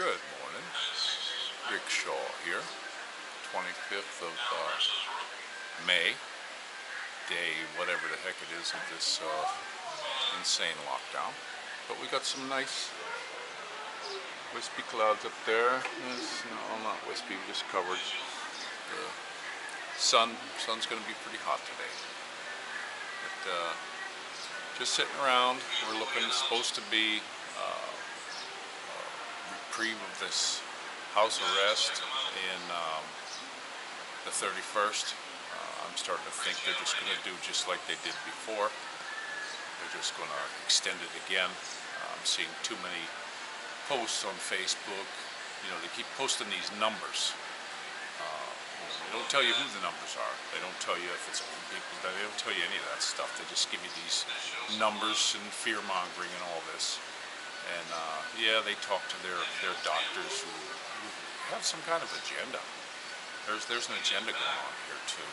Good morning. Rick Shaw here. 25th of May, day whatever the heck it is of this insane lockdown. But we got some nice wispy clouds up there. No, not wispy, just covered. The sun's going to be pretty hot today. But just sitting around. We're looking, supposed to be reprieve of this house arrest in the 31st. I'm starting to think they're just going to do just like they did before. They're just going to extend it again. I'm seeing too many posts on Facebook. You know, they keep posting these numbers. They don't tell you who the numbers are. They don't tell you if it's old people. They don't tell you any of that stuff. They just give you these numbers and fear-mongering and all this. And yeah, they talk to their doctors who have some kind of agenda. There's an agenda going on here to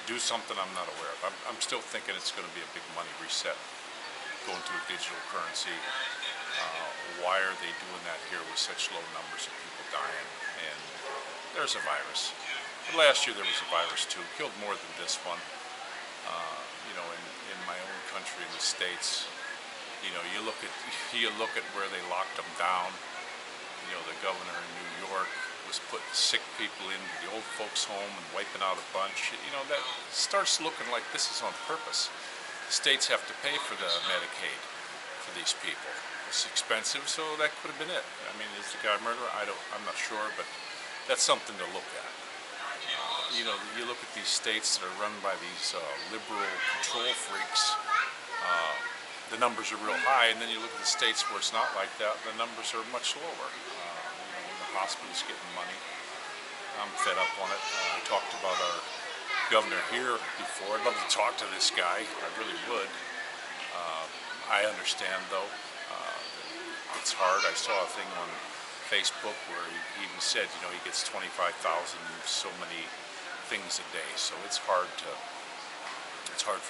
do something I'm not aware of. I'm still thinking it's going to be a big money reset, going to a digital currency. Why are they doing that here with such low numbers of people dying? And there's a virus. But last year there was a virus too, killed more than this one. You know, in my own country, in the States, you know, you look at where they locked them down. You know, the governor in New York was putting sick people into the old folks' home and wiping out a bunch. You know, that starts looking like this is on purpose. The states have to pay for the Medicaid for these people. It's expensive, so that could have been it. I mean, is the guy a murderer? I'm not sure, but that's something to look at. You know, you look at these states that are run by these liberal control freaks, the numbers are real high, and then you look at the states where it's not like that, the numbers are much lower. You know, the hospital's getting money. I'm fed up on it. I talked about our governor here before. I'd love to talk to this guy. I really would. I understand, though. It's hard. I saw a thing on Facebook where he even said, you know, he gets 25,000 so many things a day, so it's hard for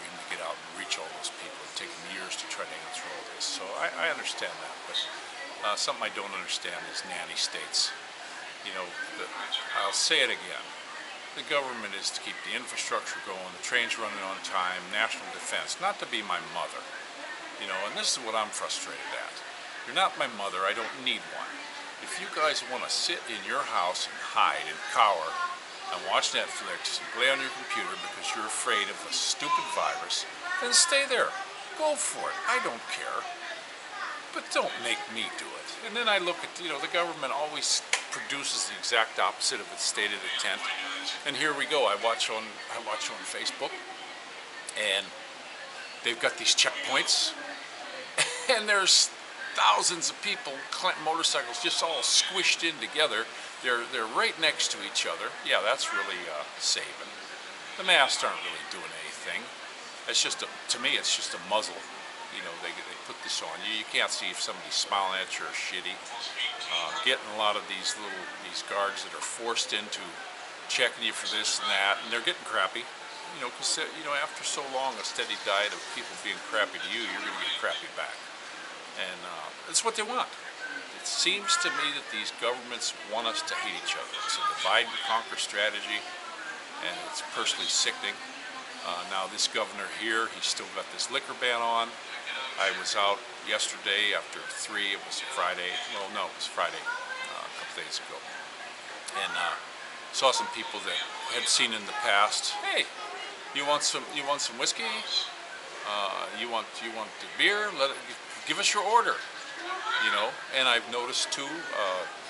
him to get out and reach all those people. It's taken years to try to answer all this, so I understand that. But something I don't understand is nanny states. You know, I'll say it again. The government is to keep the infrastructure going, the trains running on time, national defense, not to be my mother. You know, and this is what I'm frustrated at. You're not my mother. I don't need one. If you guys want to sit in your house and hide and cower and watch Netflix and play on your computer because you're afraid of a stupid virus, then stay there. Go for it. I don't care. But don't make me do it. And then I look at, you know, the government always produces the exact opposite of its stated intent. And here we go. I watch on Facebook, and they've got these checkpoints, and there's thousands of people, motorcycles, just all squished in together. They're right next to each other. Yeah, that's really saving. The masks aren't really doing anything. It's just to me, it's just a muzzle. You know, they put this on you. You can't see if somebody's smiling at you or shitty. Getting a lot of these guards that are forced into checking you for this and that, and they're getting crappy. You know, because you know, after so long a steady diet of people being crappy to you, you're going to get crappy back. And it's what they want. It seems to me that these governments want us to hate each other. It's a divide and conquer strategy, and it's personally sickening. Now this governor here, he's still got this liquor ban on. I was out yesterday after 3, it was Friday. Well, no, it was Friday, a couple days ago. And saw some people that I had seen in the past. Hey, you want some whiskey? You want the beer? Give us your order, you know. And I've noticed too,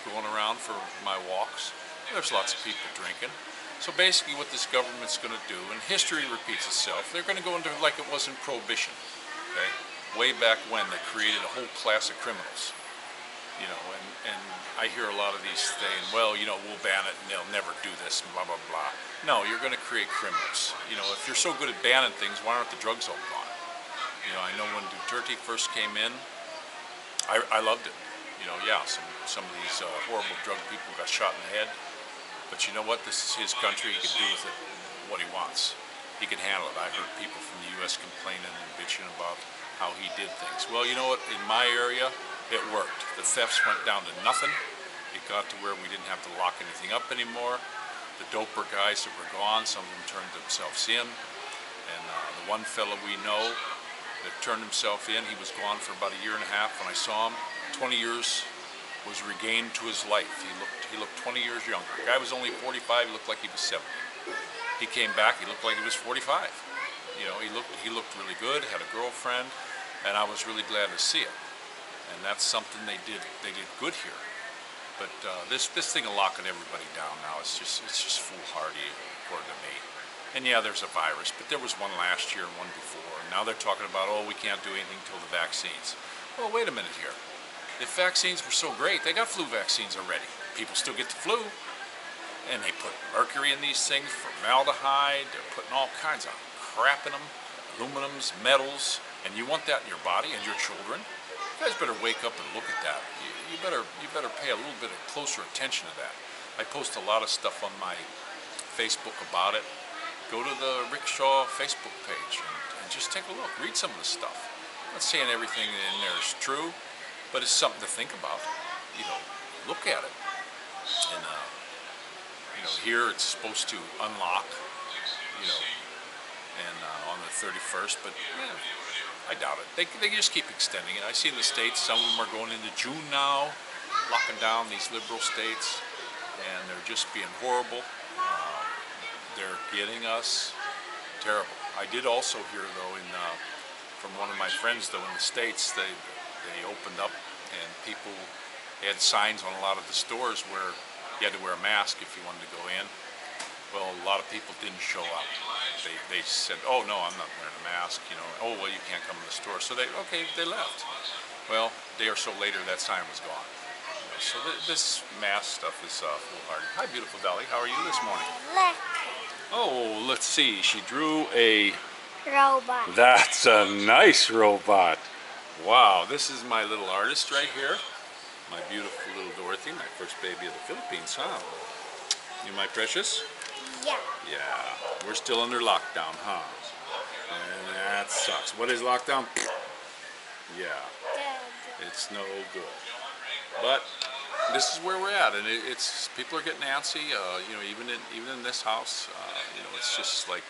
going around for my walks, there's lots of people drinking. So basically what this government's going to do, and history repeats itself, they're going to go into like it was in Prohibition, okay? Way back when they created a whole class of criminals, you know, and I hear a lot of these saying, well, you know, we'll ban it and they'll never do this and blah, blah, blah. No, you're going to create criminals. You know, if you're so good at banning things, why aren't the drugs all gone? You know, I know when Duterte first came in, I loved it. You know, yeah, some of these horrible drug people got shot in the head. But you know what? This is his country. He can do with it what he wants. He can handle it. I heard people from the U.S. complaining and bitching about how he did things. Well, you know what? In my area, it worked. The thefts went down to nothing. It got to where we didn't have to lock anything up anymore. The doper guys that were gone, some of them turned themselves in. And the one fellow we know that turned himself in, he was gone for about 1.5 years when I saw him. 20 years was regained to his life. He looked 20 years younger. The guy was only 45, he looked like he was 70. He came back, he looked like he was 45. You know, he looked really good, had a girlfriend, and I was really glad to see it. And that's something they did good here. But this thing of locking everybody down now, it's just foolhardy, according to me. And yeah, there's a virus, but there was one last year and one before. And now they're talking about, oh, we can't do anything until the vaccines. Well, wait a minute here. If vaccines were so great, they got flu vaccines already. People still get the flu. And they put mercury in these things, formaldehyde, they're putting all kinds of crap in them, aluminums, metals, and you want that in your body and your children? You guys better wake up and look at that. You better pay a little bit of closer attention to that. I post a lot of stuff on my Facebook about it. Go to the Rick Shaw Facebook page and just take a look. Read some of the stuff. I'm not saying everything in there is true, but it's something to think about. You know, look at it. And you know, here it's supposed to unlock, you know, and on the 31st, but I doubt it. They just keep extending it. I see in the States, some of them are going into June now, locking down these liberal states, and they're just being horrible. They're getting us terrible. I did also hear, though, from one of my friends, though, in the States, they opened up, and people had signs on a lot of the stores where you had to wear a mask if you wanted to go in. Well, a lot of people didn't show up. They said, oh no, I'm not wearing a mask, you know. Oh, well, you can't come in the store. So they left. Well, a day or so later, that sign was gone. You know, so this mask stuff is foolhardy. Hi, beautiful Dolly. How are you this morning? Look. Oh, let's see. She drew a Robot. That's a nice robot. Wow, this is my little artist right here. My beautiful little Dorothy, my first baby of the Philippines, huh? You my precious? Yeah. Yeah, we're still under lockdown, huh? And that sucks. What is lockdown? Yeah, it's no good. But this is where we're at, and it's people are getting antsy. You know, even in this house, you know, it's just like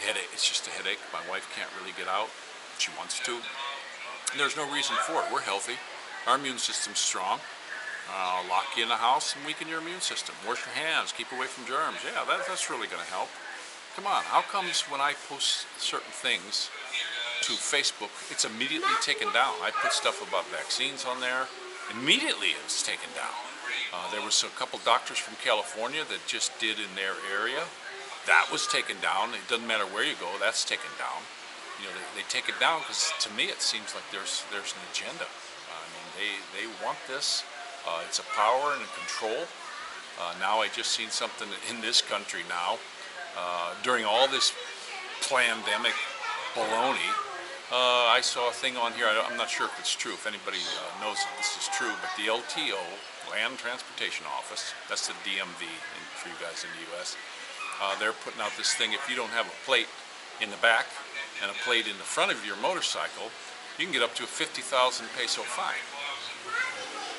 headache. It's just a headache. My wife can't really get out. She wants to. And there's no reason for it. We're healthy. Our immune system's strong. Lock you in the house and weaken your immune system. Wash your hands. Keep away from germs. Yeah, that's really going to help. Come on. How comes when I post certain things to Facebook, it's immediately taken down? I put stuff about vaccines on there. Immediately it was taken down. There was a couple doctors from California that just did in their area. That was taken down. It doesn't matter where you go. That's taken down. You know, they take it down because to me it seems like there's an agenda. I mean, they want this. It's a power and a control. Now I just seen something in this country now during all this pandemic baloney. I saw a thing on here. I'm not sure if it's true. If anybody knows if this is true, but the LTO, Land Transportation Office, that's the DMV for you guys in the U.S. They're putting out this thing. If you don't have a plate in the back and a plate in the front of your motorcycle, you can get up to a 50,000 peso fine.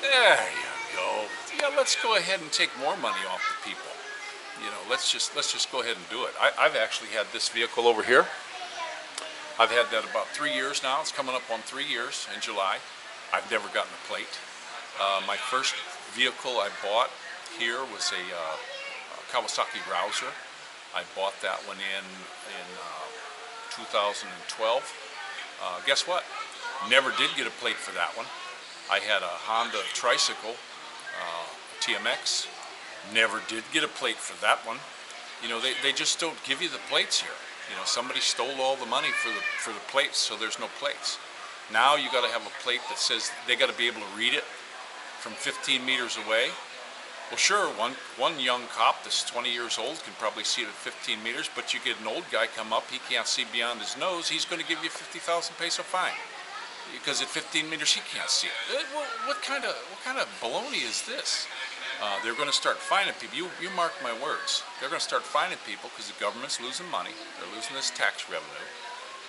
There you go. Yeah, let's go ahead and take more money off the people. You know, let's just go ahead and do it. I've actually had this vehicle over here. I've had that about 3 years now. It's coming up on 3 years in July. I've never gotten a plate. My first vehicle I bought here was a Kawasaki Rouser. I bought that one in 2012. Guess what? Never did get a plate for that one. I had a Honda Tricycle TMX. Never did get a plate for that one. You know, they just don't give you the plates here. You know, somebody stole all the money for the plates, so there's no plates. Now you got to have a plate that says they got to be able to read it from 15 meters away. Well, sure, one young cop that's 20 years old can probably see it at 15 meters, but you get an old guy come up, he can't see beyond his nose, he's going to give you 50,000 peso fine. Because at 15 meters he can't see it. What kind of baloney is this? They're going to start fining people. You mark my words. They're going to start fining people because the government's losing money. They're losing this tax revenue.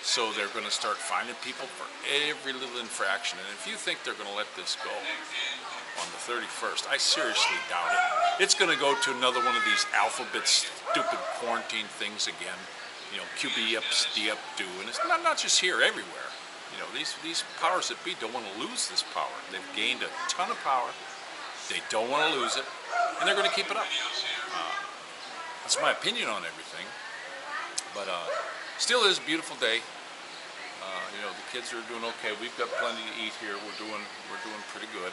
So they're going to start finding people for every little infraction. And if you think they're going to let this go on the 31st, I seriously doubt it. It's going to go to another one of these alphabet stupid quarantine things again. You know, QB up, D up, do. And it's not just here, everywhere. You know, these powers that be don't want to lose this power. They've gained a ton of power. They don't want to lose it. And they're going to keep it up. That's my opinion on everything. But still is a beautiful day. You know, the kids are doing okay. We've got plenty to eat here. We're doing pretty good.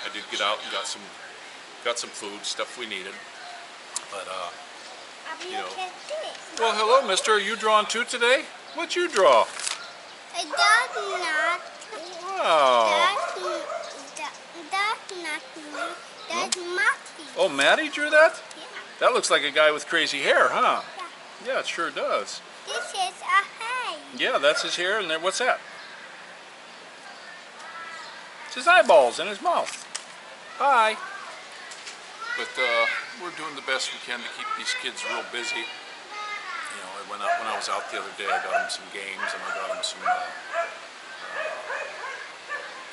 I did get out and got some food, stuff we needed. But you know. Well, hello, mister. Are you drawing too today? What'd you draw? That's not. Wow. That's not me. That's Matty. Oh, Maddie drew that? Yeah. That looks like a guy with crazy hair, huh? Yeah. Yeah, it sure does. This is a hay. Yeah, that's his hair, and then what's that? It's his eyeballs and his mouth. Hi. But we're doing the best we can to keep these kids real busy. You know, when I was out the other day, I got them some games, and I got them some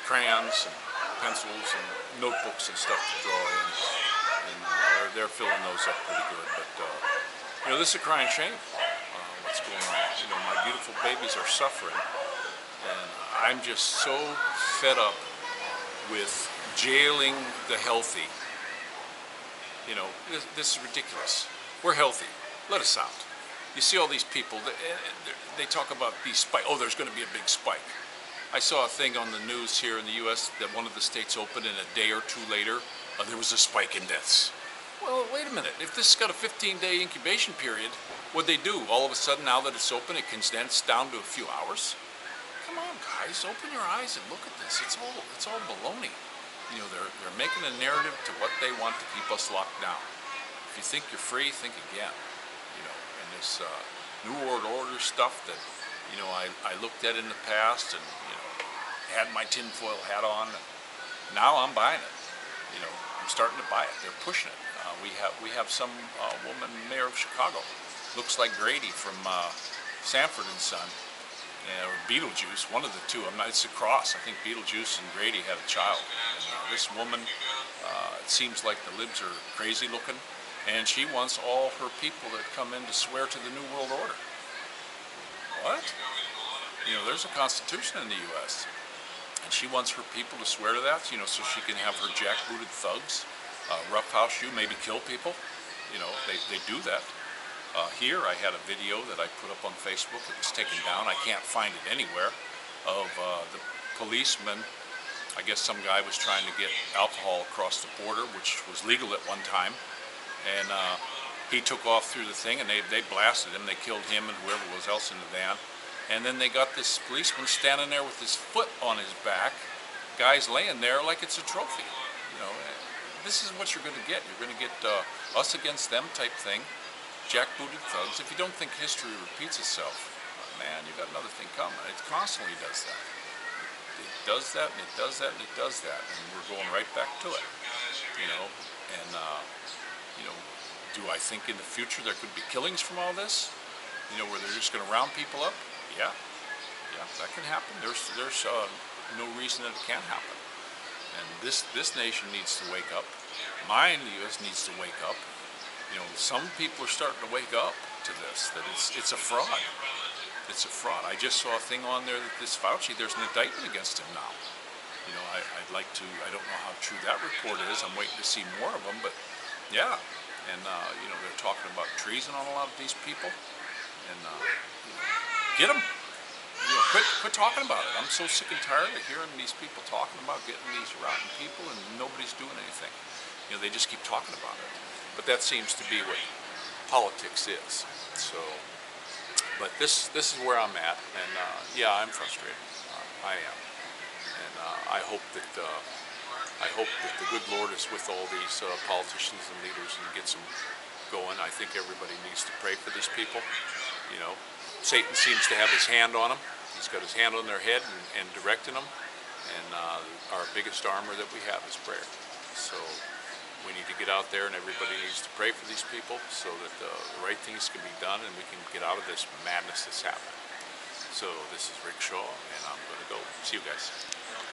crayons and pencils and notebooks and stuff to draw in. And they're filling those up pretty good. But you know, this is a crying shame. What's going on? You know, my beautiful babies are suffering, and I'm just so fed up with jailing the healthy. You know, this is ridiculous. We're healthy. Let us out. You see all these people, they talk about these spike. Oh, there's going to be a big spike. I saw a thing on the news here in the U.S. that one of the states opened, and a day or two later, there was a spike in deaths. Well, wait a minute. If this has got a 15-day incubation period, what'd they do? All of a sudden, now that it's open, it condensed down to a few hours? Come on, guys, open your eyes and look at this. It's all baloney. You know, they're making a narrative to what they want to keep us locked down. If you think you're free, think again. You know, and this New World Order stuff that, you know, I looked at in the past and, you know, had my tinfoil hat on. And now I'm buying it. You know, I'm starting to buy it. They're pushing it. We have some woman, mayor of Chicago, looks like Grady from Sanford and Son. Or Beetlejuice, one of the two. It's a cross. I think Beetlejuice and Grady had a child. And, this woman, it seems like the libs are crazy looking, and she wants all her people that come in to swear to the New World Order. What? You know, there's a constitution in the U.S., and she wants her people to swear to that, you know, so she can have her jackbooted thugs roughhouse you, maybe kill people. You know, they do that. Here I had a video that I put up on Facebook. It was taken down. I can't find it anywhere. Of the policeman. I guess some guy was trying to get alcohol across the border, which was legal at one time. And he took off through the thing, and they blasted him. They killed him and whoever was else in the van. And then they got this policeman standing there with his foot on his back. Guy's laying there like it's a trophy. You know, this is what you're going to get. You're going to get us against them type thing. Jackbooted thugs. If you don't think history repeats itself, man, you got another thing coming. It constantly does that. It does that, and it does that, and it does that, and we're going right back to it. You know, and you know, do I think in the future there could be killings from all this? You know, where they're just going to round people up? Yeah, that can happen. There's no reason that it can't happen. And this nation needs to wake up. Mine, the U.S. needs to wake up. You know, some people are starting to wake up to this, that it's a fraud. It's a fraud. I just saw a thing on there that this Fauci, there's an indictment against him now. You know, I'd like to, I don't know how true that report is. I'm waiting to see more of them, but yeah. And, you know, they're talking about treason on a lot of these people. And, you know, get them. You know, quit talking about it. I'm so sick and tired of hearing these people talking about getting these rotten people and nobody's doing anything. You know, they just keep talking about it. But that seems to be what politics is. So, but this is where I'm at, and yeah, I'm frustrated. I am, and I hope that the good Lord is with all these politicians and leaders and gets them going. I think everybody needs to pray for these people. You know, Satan seems to have his hand on them. He's got his hand on their head and directing them. And our biggest armor that we have is prayer. So we need to get out there, and everybody needs to pray for these people so that the right things can be done and we can get out of this madness that's happening. So this is Rick Shaw, and I'm going to go. See you guys.